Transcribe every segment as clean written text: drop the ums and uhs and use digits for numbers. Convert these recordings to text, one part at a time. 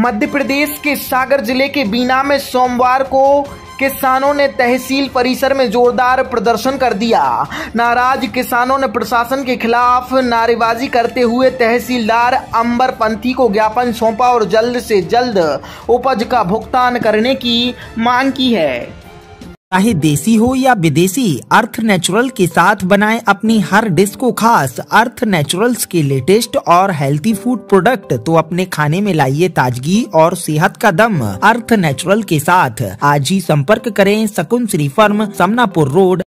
मध्य प्रदेश के सागर जिले के बीना में सोमवार को किसानों ने तहसील परिसर में जोरदार प्रदर्शन कर दिया। नाराज किसानों ने प्रशासन के खिलाफ नारेबाजी करते हुए तहसीलदार अंबर पंथी को ज्ञापन सौंपा और जल्द से जल्द उपज का भुगतान करने की मांग की है। चाहे देसी हो या विदेशी, अर्थ नेचुरल के साथ बनाएं अपनी हर डिश को खास। अर्थ नेचुरल्स के लेटेस्ट और हेल्थी फूड प्रोडक्ट तो अपने खाने में लाइए ताजगी और सेहत का दम। अर्थ नेचुरल के साथ आज ही संपर्क करें। शकुन श्री फर्म, समनापुर रोड।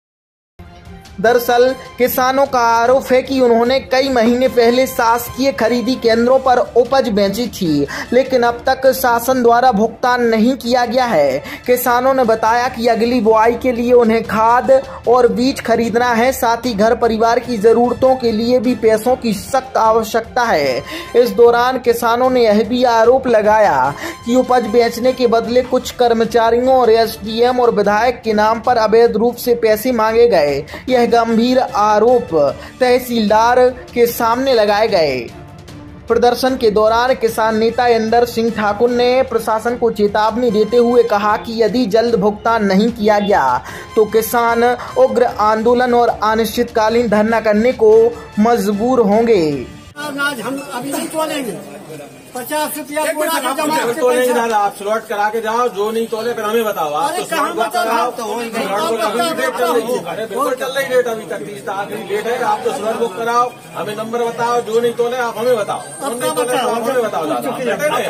दरअसल किसानों का आरोप है कि उन्होंने कई महीने पहले शासकीय खरीदी केंद्रों पर उपज बेची थी, लेकिन अब तक शासन द्वारा भुगतान नहीं किया गया है। किसानों ने बताया कि अगली बुआई के लिए उन्हें खाद और बीज खरीदना है, साथ ही घर परिवार की जरूरतों के लिए भी पैसों की सख्त आवश्यकता है। इस दौरान किसानों ने यह भी आरोप लगाया कि उपज बेचने के बदले कुछ कर्मचारियों और एसडीएम और विधायक के नाम पर अवैध रूप से पैसे मांगे गए। यह गंभीर आरोप तहसीलदार के सामने लगाए गए। प्रदर्शन के दौरान किसान नेता इंदर सिंह ठाकुर ने प्रशासन को चेतावनी देते हुए कहा कि यदि जल्द भुगतान नहीं किया गया तो किसान उग्र आंदोलन और अनिश्चितकालीन धरना करने को मजबूर होंगे। अनाज हम अभी नहीं तोलेंगे। 50 रुपया आप स्लॉट करा के जाओ, जो नहीं तोले फिर हमें बताओ। आप तो बिल्कुल चल रही डेट अभी तक 30 आखिरी डेट है। आप तो स्लॉट बुक कराओ, हमें नंबर बताओ, जो नहीं तोले आप हमें बताओ, हमें बताओ।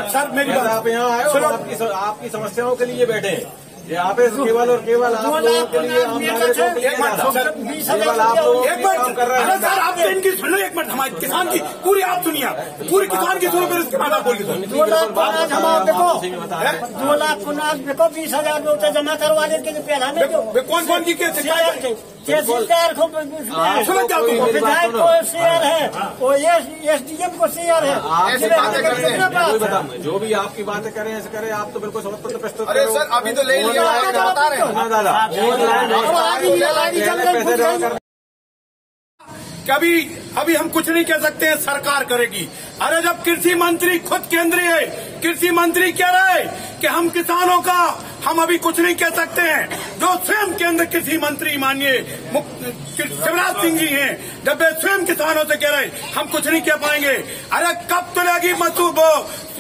सर मेरी बात, आप यहाँ आए और आपकी समस्याओं के लिए बैठे हैं। यहाँ पे केवल और केवल आप लोगों के लिए केवल आप लोग काम कर रहे हैं। सर आप इनकी सुनो एक मिनट, हमारे किसान की पूरी आप सुनिए, पूरी किसान की सुनो, फिर उसके बाद आप बोलिए। 2 लाख अनाज हम देखो, 2 लाख अनाज देखो, 20,000 रुपये जमा करवा लेते पहले। कौन कौन की तहसीलदार को विधायक को शेयर है, वो एसडीएम को शेयर है। जो भी आपकी बातें करें ऐसे करें, आप तो बिल्कुल समर्पण प्रस्तुत। अरे सर अभी तो ले लिया बता रहे हैं। कभी अभी हम कुछ नहीं कह सकते हैं, सरकार करेगी। अरे जब कृषि मंत्री खुद केंद्रीय है, कृषि मंत्री कह रहा है कि हम किसानों का हम अभी कुछ नहीं कह सकते हैं, जो स्वयं केंद्र कृषि मंत्री माननीय शिवराज सिंह जी हैं, जब वे स्वयं किसानों से कह रहे हम कुछ नहीं कह पाएंगे। अरे कब तुलेगी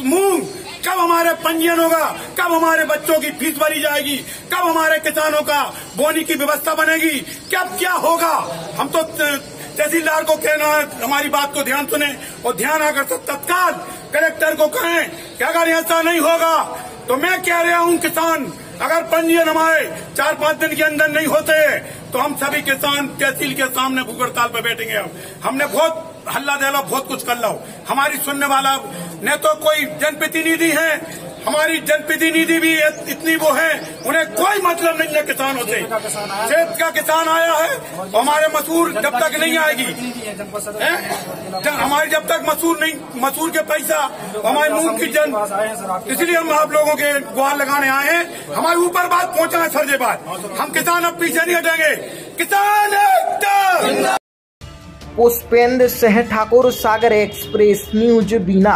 मूंग, कब हमारे पंजीयन होगा, कब हमारे बच्चों की फीस भरी जाएगी, कब हमारे किसानों का बोनी की व्यवस्था बनेगी, कब क्या होगा। हम तो तहसीलदार को कहना है हमारी बात को ध्यान सुने और ध्यान आकर तत्काल कलेक्टर को कहें कि अगर ऐसा नहीं होगा तो मैं कह रहा हूं किसान, अगर पंजीयन हमारे 4-5 दिन के अंदर नहीं होते तो हम सभी किसान तहसील के सामने भूख हड़ताल पर बैठेंगे। हमने बहुत हल्ला दे लो, बहुत कुछ कर लो, हमारी सुनने वाला न तो कोई जनप्रतिनिधि है, हमारी जनप्रतिनिधि भी इतनी वो है, उन्हें कोई मतलब नहीं है किसानों से। खेत का किसान आया है, हमारे मसूर जब तक नहीं आएगी, हमारी जब तक मसूर के पैसा, हमारे मूंग की इसलिए हम आप लोगों के गुहार लगाने आए हैं। हमारे ऊपर बात पहुंचाना सर्जे बात, हम किसान अब पीछे नहीं हटेंगे। किसान पुष्पेंद्र सिंह ठाकुर, सागर एक्सप्रेस न्यूज, बीना।